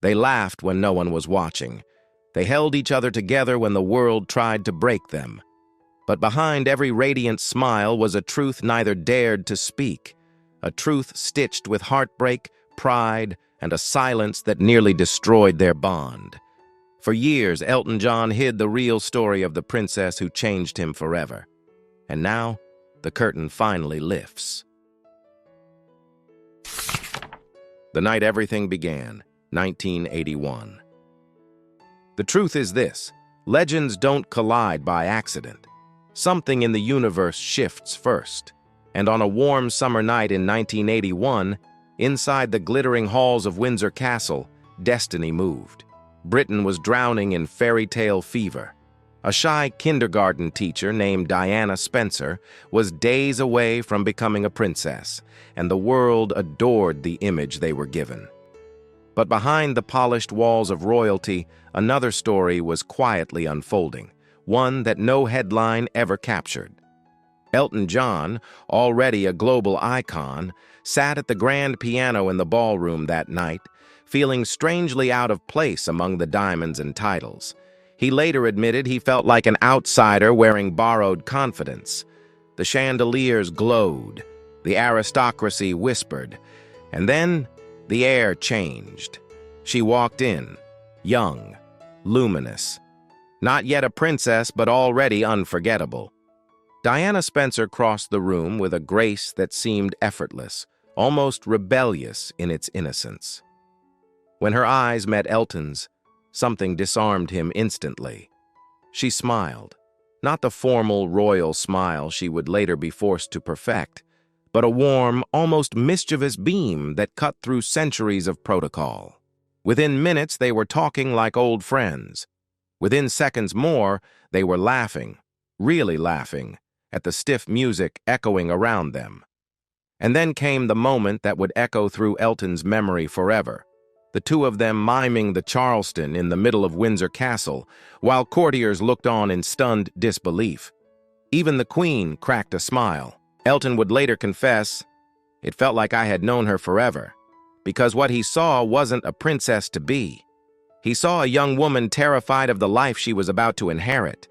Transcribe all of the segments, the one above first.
They laughed when no one was watching. They held each other together when the world tried to break them. But behind every radiant smile was a truth neither dared to speak, a truth stitched with heartbreak, pride, and a silence that nearly destroyed their bond. For years, Elton John hid the real story of the princess who changed him forever. And now, the curtain finally lifts. The night everything began, 1981. The truth is this: legends don't collide by accident. Something in the universe shifts first. And on a warm summer night in 1981, inside the glittering halls of Windsor Castle, destiny moved. Britain was drowning in fairy tale fever. A shy kindergarten teacher named Diana Spencer was days away from becoming a princess, and the world adored the image they were given. But behind the polished walls of royalty, another story was quietly unfolding, one that no headline ever captured. Elton John, already a global icon, sat at the grand piano in the ballroom that night, feeling strangely out of place among the diamonds and titles. He later admitted he felt like an outsider wearing borrowed confidence. The chandeliers glowed, the aristocracy whispered, and then the air changed. She walked in, young, luminous. Not yet a princess, but already unforgettable. Diana Spencer crossed the room with a grace that seemed effortless, almost rebellious in its innocence. When her eyes met Elton's, something disarmed him instantly. She smiled, not the formal royal smile she would later be forced to perfect, but a warm, almost mischievous beam that cut through centuries of protocol. Within minutes, they were talking like old friends. Within seconds more, they were laughing, really laughing, at the stiff music echoing around them. And then came the moment that would echo through Elton's memory forever. The two of them miming the Charleston in the middle of Windsor Castle, while courtiers looked on in stunned disbelief. Even the Queen cracked a smile. Elton would later confess, "It felt like I had known her forever," because what he saw wasn't a princess to be. He saw a young woman terrified of the life she was about to inherit.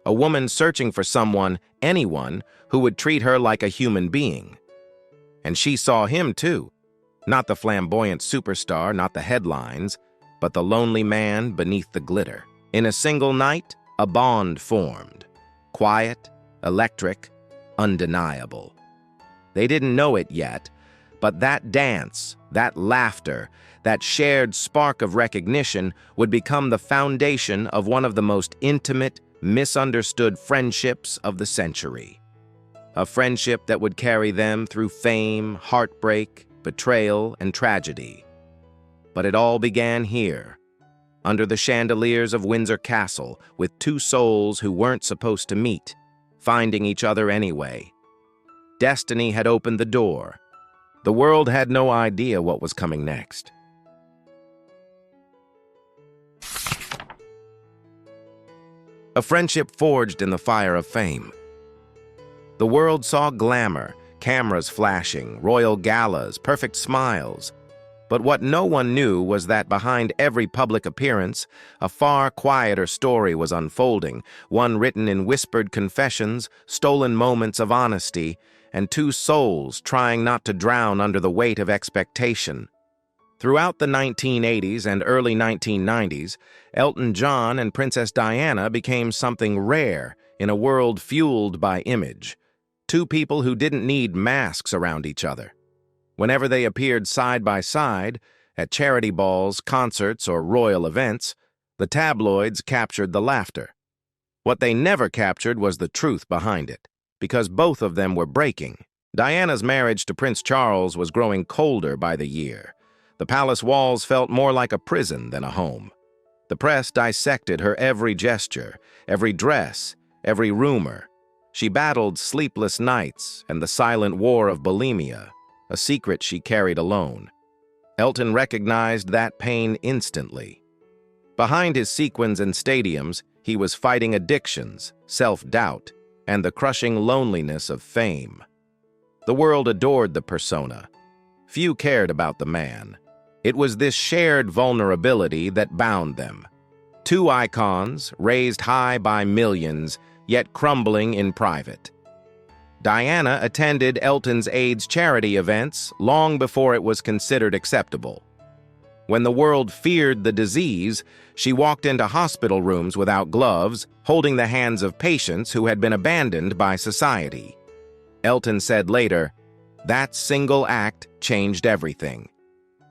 A woman searching for someone, anyone, who would treat her like a human being. And she saw him too. Not the flamboyant superstar, not the headlines, but the lonely man beneath the glitter. In a single night, a bond formed. Quiet, electric, undeniable. They didn't know it yet, but that dance, that laughter, that shared spark of recognition would become the foundation of one of the most intimate, misunderstood friendships of the century. A friendship that would carry them through fame, heartbreak, betrayal, and tragedy. But it all began here, under the chandeliers of Windsor Castle, with two souls who weren't supposed to meet, finding each other anyway. Destiny had opened the door. The world had no idea what was coming next. A friendship forged in the fire of fame. The world saw glamour, cameras flashing, royal galas, perfect smiles. But what no one knew was that behind every public appearance, a far quieter story was unfolding, one written in whispered confessions, stolen moments of honesty, and two souls trying not to drown under the weight of expectation. Throughout the 1980s and early 1990s, Elton John and Princess Diana became something rare in a world fueled by image. Two people who didn't need masks around each other. Whenever they appeared side by side, at charity balls, concerts, or royal events, the tabloids captured the laughter. What they never captured was the truth behind it, because both of them were breaking. Diana's marriage to Prince Charles was growing colder by the year. The palace walls felt more like a prison than a home. The press dissected her every gesture, every dress, every rumor. She battled sleepless nights and the silent war of bulimia, a secret she carried alone. Elton recognized that pain instantly. Behind his sequins and stadiums, he was fighting addictions, self-doubt, and the crushing loneliness of fame. The world adored the persona. Few cared about the man. It was this shared vulnerability that bound them. Two icons, raised high by millions, yet crumbling in private. Diana attended Elton's AIDS charity events long before it was considered acceptable. When the world feared the disease, she walked into hospital rooms without gloves, holding the hands of patients who had been abandoned by society. Elton said later, "That single act changed everything."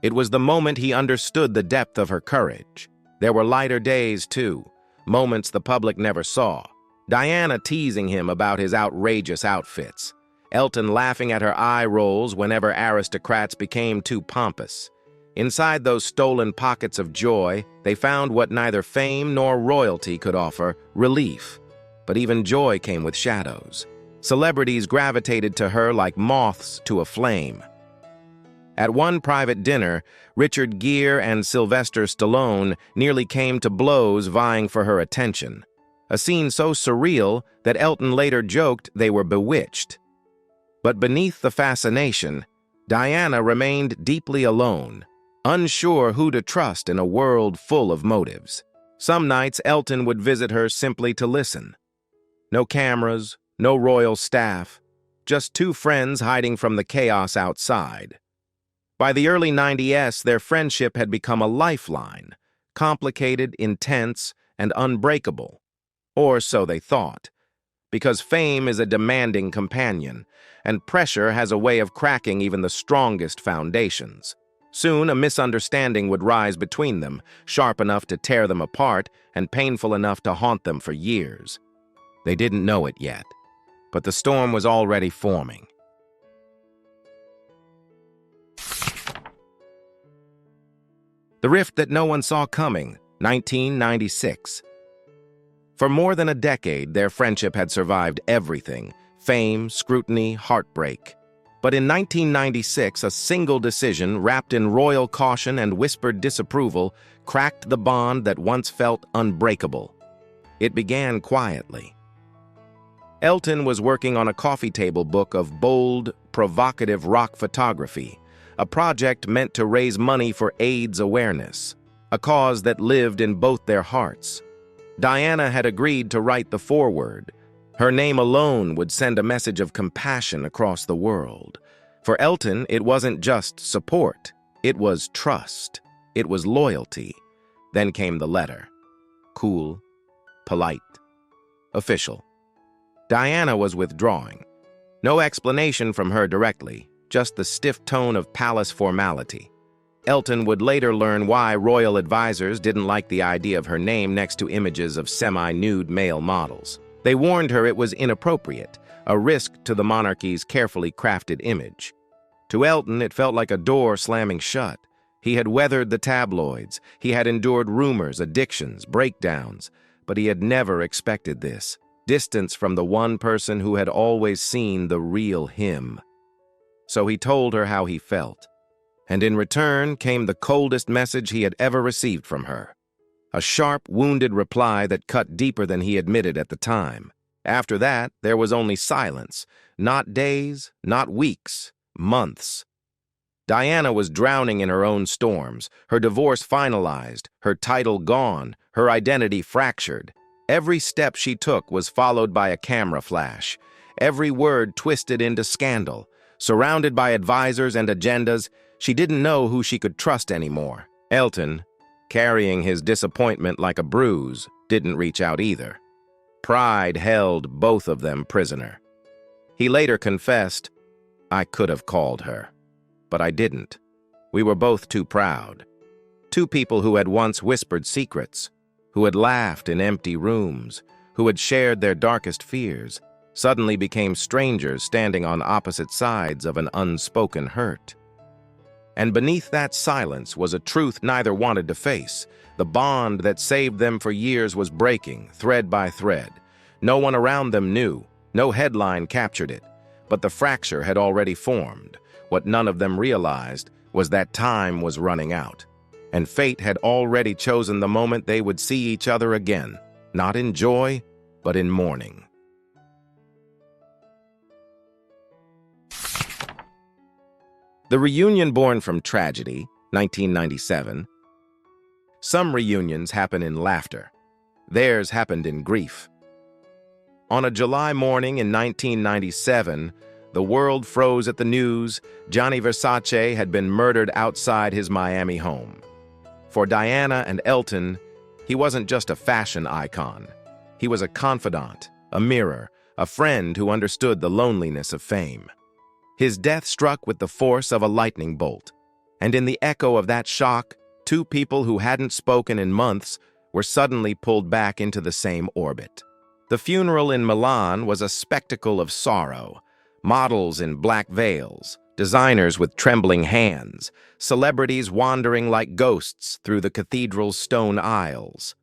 It was the moment he understood the depth of her courage. There were lighter days, too, moments the public never saw. Diana teasing him about his outrageous outfits. Elton laughing at her eye rolls whenever aristocrats became too pompous. Inside those stolen pockets of joy, they found what neither fame nor royalty could offer, relief. But even joy came with shadows. Celebrities gravitated to her like moths to a flame. At one private dinner, Richard Gere and Sylvester Stallone nearly came to blows vying for her attention. A scene so surreal that Elton later joked they were bewitched. But beneath the fascination, Diana remained deeply alone, unsure who to trust in a world full of motives. Some nights Elton would visit her simply to listen. No cameras, no royal staff, just two friends hiding from the chaos outside. By the early 90s, their friendship had become a lifeline, complicated, intense, and unbreakable. Or so they thought. Because fame is a demanding companion, and pressure has a way of cracking even the strongest foundations. Soon, a misunderstanding would rise between them, sharp enough to tear them apart and painful enough to haunt them for years. They didn't know it yet, but the storm was already forming. The rift that no one saw coming, 1996. For more than a decade, their friendship had survived everything: fame, scrutiny, heartbreak. But in 1996, a single decision, wrapped in royal caution and whispered disapproval, cracked the bond that once felt unbreakable. It began quietly. Elton was working on a coffee table book of bold, provocative rock photography, a project meant to raise money for AIDS awareness, a cause that lived in both their hearts. Diana had agreed to write the foreword. Her name alone would send a message of compassion across the world. For Elton, it wasn't just support. It was trust. It was loyalty. Then came the letter. Cool, polite, official. Diana was withdrawing. No explanation from her directly, just the stiff tone of palace formality. Elton would later learn why royal advisors didn't like the idea of her name next to images of semi-nude male models. They warned her it was inappropriate, a risk to the monarchy's carefully crafted image. To Elton, it felt like a door slamming shut. He had weathered the tabloids, he had endured rumors, addictions, breakdowns, but he had never expected this: distance from the one person who had always seen the real him. So he told her how he felt. And in return came the coldest message he had ever received from her. A sharp, wounded reply that cut deeper than he admitted at the time. After that, there was only silence. Not days, not weeks, months. Diana was drowning in her own storms, her divorce finalized, her title gone, her identity fractured. Every step she took was followed by a camera flash, every word twisted into scandal. Surrounded by advisors and agendas, she didn't know who she could trust anymore. Elton, carrying his disappointment like a bruise, didn't reach out either. Pride held both of them prisoner. He later confessed, "I could have called her, but I didn't. We were both too proud." Two people who had once whispered secrets, who had laughed in empty rooms, who had shared their darkest fears, suddenly became strangers standing on opposite sides of an unspoken hurt. And beneath that silence was a truth neither wanted to face. The bond that saved them for years was breaking, thread by thread. No one around them knew, no headline captured it, but the fracture had already formed. What none of them realized was that time was running out, and fate had already chosen the moment they would see each other again, not in joy, but in mourning. The reunion born from tragedy, 1997. Some reunions happen in laughter. Theirs happened in grief. On a July morning in 1997, the world froze at the news Gianni Versace had been murdered outside his Miami home. For Diana and Elton, he wasn't just a fashion icon. He was a confidant, a mirror, a friend who understood the loneliness of fame. His death struck with the force of a lightning bolt, and in the echo of that shock, two people who hadn't spoken in months were suddenly pulled back into the same orbit. The funeral in Milan was a spectacle of sorrow. Models in black veils, designers with trembling hands, celebrities wandering like ghosts through the cathedral's stone aisles.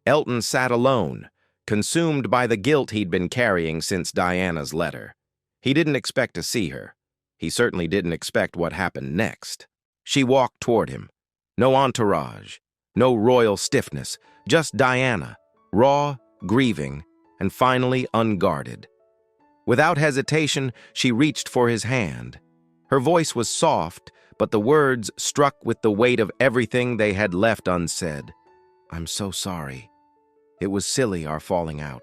Elton sat alone, consumed by the guilt he'd been carrying since Diana's letter. He didn't expect to see her. He certainly didn't expect what happened next. She walked toward him. No entourage, no royal stiffness, just Diana, raw, grieving, and finally unguarded. Without hesitation, she reached for his hand. Her voice was soft, but the words struck with the weight of everything they had left unsaid. "I'm so sorry. It was silly, our falling out."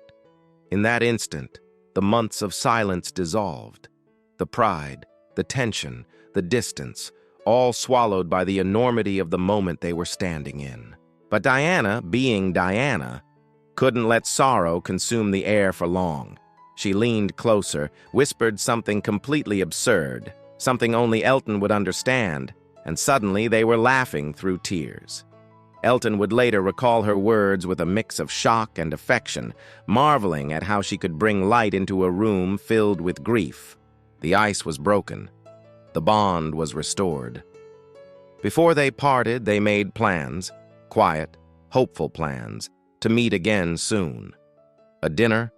In that instant, the months of silence dissolved. The pride, the tension, the distance, all swallowed by the enormity of the moment they were standing in. But Diana, being Diana, couldn't let sorrow consume the air for long. She leaned closer, whispered something completely absurd, something only Elton would understand, and suddenly they were laughing through tears. Elton would later recall her words with a mix of shock and affection, marveling at how she could bring light into a room filled with grief. The ice was broken. The bond was restored. Before they parted, they made plans, quiet, hopeful plans, to meet again soon. A dinner,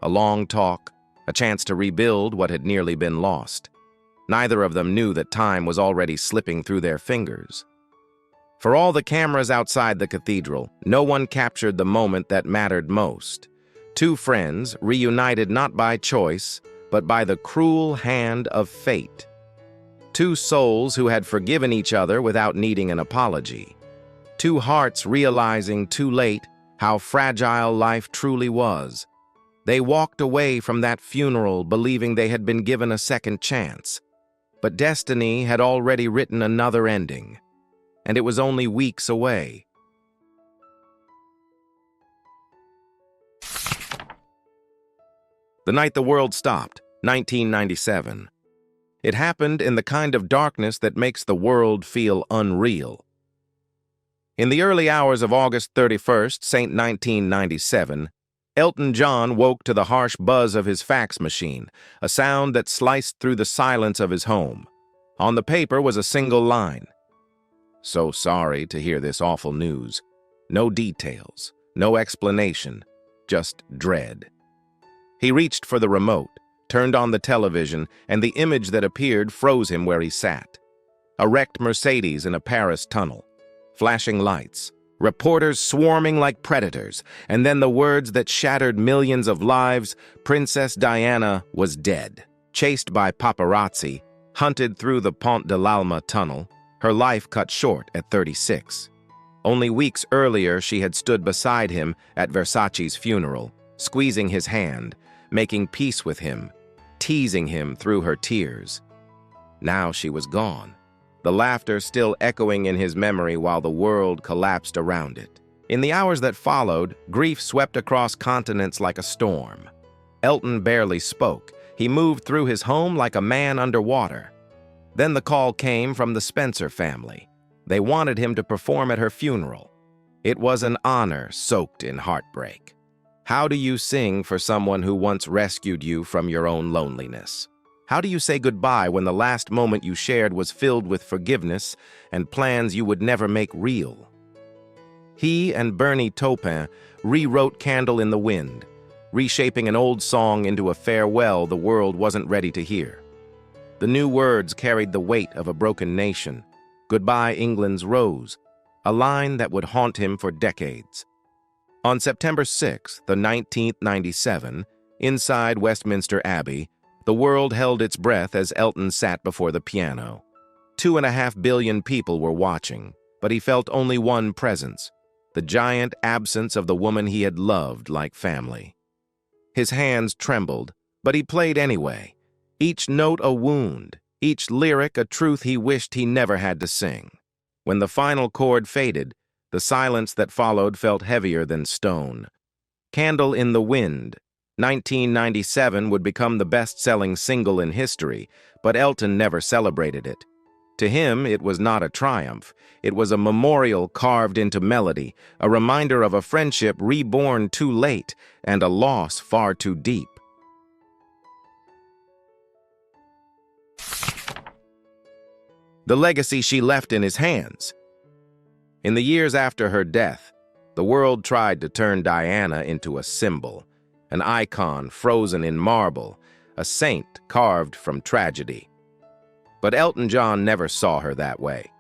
a long talk, a chance to rebuild what had nearly been lost. Neither of them knew that time was already slipping through their fingers. For all the cameras outside the cathedral, no one captured the moment that mattered most. Two friends, reunited not by choice, but by the cruel hand of fate. Two souls who had forgiven each other without needing an apology. Two hearts realizing too late how fragile life truly was. They walked away from that funeral believing they had been given a second chance. But destiny had already written another ending, and it was only weeks away. The night the world stopped, 1997. It happened in the kind of darkness that makes the world feel unreal. In the early hours of August 31st, St. 1997, Elton John woke to the harsh buzz of his fax machine, a sound that sliced through the silence of his home. On the paper was a single line. "So sorry to hear this awful news. No details, no explanation, just dread." He reached for the remote, turned on the television, and the image that appeared froze him where he sat. A wrecked Mercedes in a Paris tunnel, flashing lights, reporters swarming like predators, and then the words that shattered millions of lives: Princess Diana was dead. Chased by paparazzi, hunted through the Pont de l'Alma tunnel, her life cut short at 36. Only weeks earlier, she had stood beside him at Versace's funeral, squeezing his hand, making peace with him, teasing him through her tears. Now she was gone, the laughter still echoing in his memory while the world collapsed around it. In the hours that followed, grief swept across continents like a storm. Elton barely spoke. He moved through his home like a man underwater. Then the call came from the Spencer family. They wanted him to perform at her funeral. It was an honor soaked in heartbreak. How do you sing for someone who once rescued you from your own loneliness? How do you say goodbye when the last moment you shared was filled with forgiveness and plans you would never make real? He and Bernie Taupin rewrote Candle in the Wind, reshaping an old song into a farewell the world wasn't ready to hear. The new words carried the weight of a broken nation. Goodbye, England's Rose, a line that would haunt him for decades. On September 6, 1997, inside Westminster Abbey, the world held its breath as Elton sat before the piano. 2.5 billion people were watching, but he felt only one presence, the giant absence of the woman he had loved like family. His hands trembled, but he played anyway, each note a wound, each lyric a truth he wished he never had to sing. When the final chord faded, the silence that followed felt heavier than stone. Candle in the Wind, 1997, would become the best-selling single in history, but Elton never celebrated it. To him, it was not a triumph. It was a memorial carved into melody, a reminder of a friendship reborn too late and a loss far too deep. The legacy she left in his hands. In the years after her death, the world tried to turn Diana into a symbol, an icon frozen in marble, a saint carved from tragedy. But Elton John never saw her that way.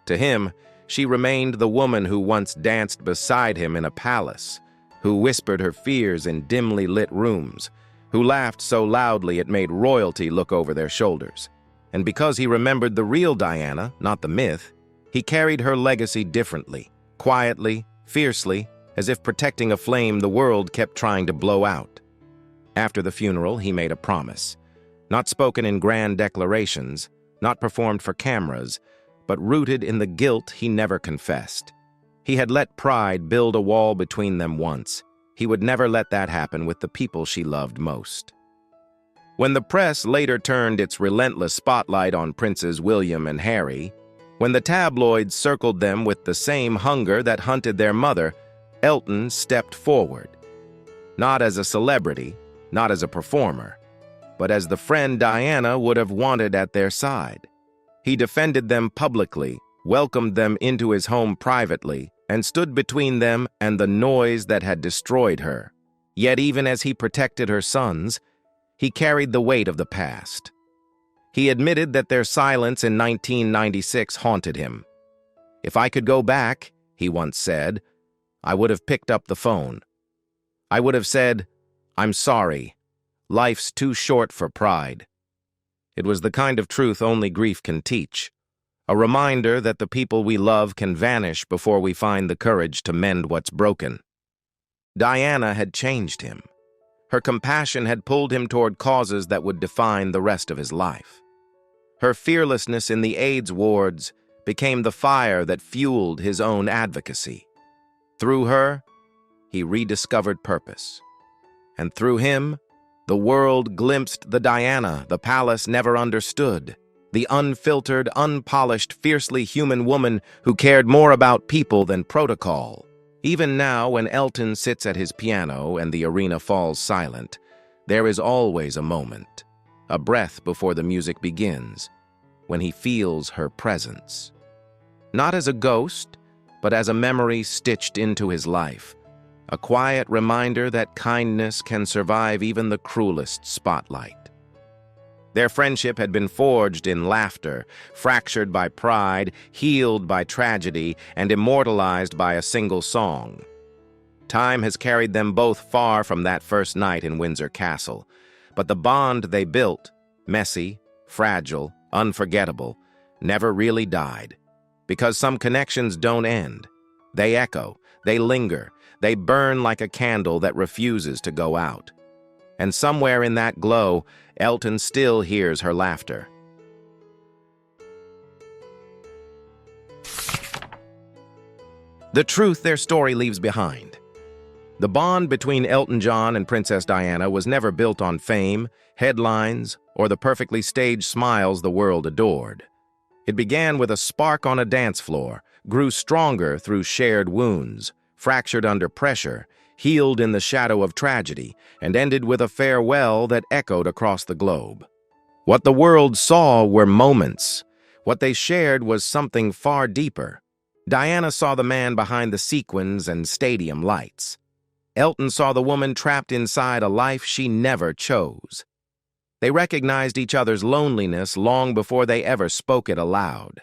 To him, she remained the woman who once danced beside him in a palace, who whispered her fears in dimly lit rooms, who laughed so loudly it made royalty look over their shoulders. And because he remembered the real Diana, not the myth, he carried her legacy differently, quietly, fiercely, as if protecting a flame the world kept trying to blow out. After the funeral, he made a promise, not spoken in grand declarations, not performed for cameras, but rooted in the guilt he never confessed. He had let pride build a wall between them once. He would never let that happen with the people she loved most. When the press later turned its relentless spotlight on Princes William and Harry, when the tabloids circled them with the same hunger that hunted their mother, Elton stepped forward. Not as a celebrity, not as a performer, but as the friend Diana would have wanted at their side. He defended them publicly, welcomed them into his home privately, and stood between them and the noise that had destroyed her. Yet even as he protected her sons, he carried the weight of the past. He admitted that their silence in 1996 haunted him. "If I could go back," he once said, "I would have picked up the phone. I would have said, 'I'm sorry. Life's too short for pride.'" It was the kind of truth only grief can teach, a reminder that the people we love can vanish before we find the courage to mend what's broken. Diana had changed him. Her compassion had pulled him toward causes that would define the rest of his life. Her fearlessness in the AIDS wards became the fire that fueled his own advocacy. Through her, he rediscovered purpose. And through him, the world glimpsed the Diana the palace never understood, the unfiltered, unpolished, fiercely human woman who cared more about people than protocol. Even now, when Elton sits at his piano and the arena falls silent, there is always a moment, a breath before the music begins, when he feels her presence. Not as a ghost, but as a memory stitched into his life, a quiet reminder that kindness can survive even the cruelest spotlight. Their friendship had been forged in laughter, fractured by pride, healed by tragedy, and immortalized by a single song. Time has carried them both far from that first night in Windsor Castle, but the bond they built, messy, fragile, unforgettable, never really died. Because some connections don't end. They echo, they linger, they burn like a candle that refuses to go out. And somewhere in that glow, Elton still hears her laughter. The truth their story leaves behind. The bond between Elton John and Princess Diana was never built on fame, headlines, or the perfectly staged smiles the world adored. It began with a spark on a dance floor, grew stronger through shared wounds, fractured under pressure, healed in the shadow of tragedy, and ended with a farewell that echoed across the globe. What the world saw were moments. What they shared was something far deeper. Diana saw the man behind the sequins and stadium lights. Elton saw the woman trapped inside a life she never chose. They recognized each other's loneliness long before they ever spoke it aloud.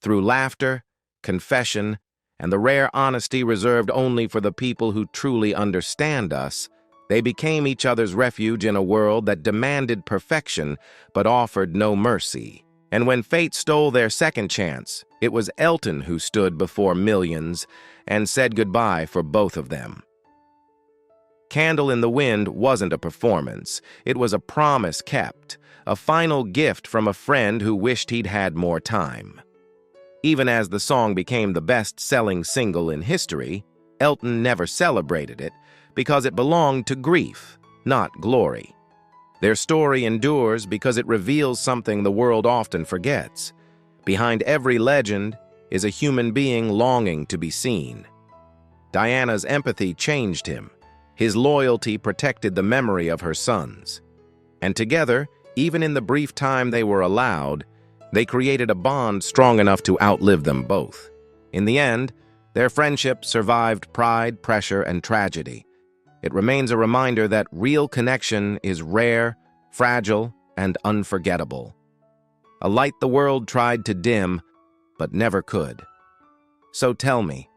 Through laughter, confession, and the rare honesty reserved only for the people who truly understand us, they became each other's refuge in a world that demanded perfection but offered no mercy. And when fate stole their second chance, it was Elton who stood before millions and said goodbye for both of them. Candle in the Wind wasn't a performance. It was a promise kept, a final gift from a friend who wished he'd had more time. Even as the song became the best-selling single in history, Elton never celebrated it because it belonged to grief, not glory. Their story endures because it reveals something the world often forgets. Behind every legend is a human being longing to be seen. Diana's empathy changed him. His loyalty protected the memory of her sons. And together, even in the brief time they were allowed, they created a bond strong enough to outlive them both. In the end, their friendship survived pride, pressure, and tragedy. It remains a reminder that real connection is rare, fragile, and unforgettable. A light the world tried to dim, but never could. So tell me,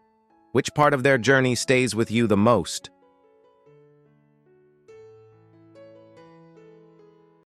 which part of their journey stays with you the most?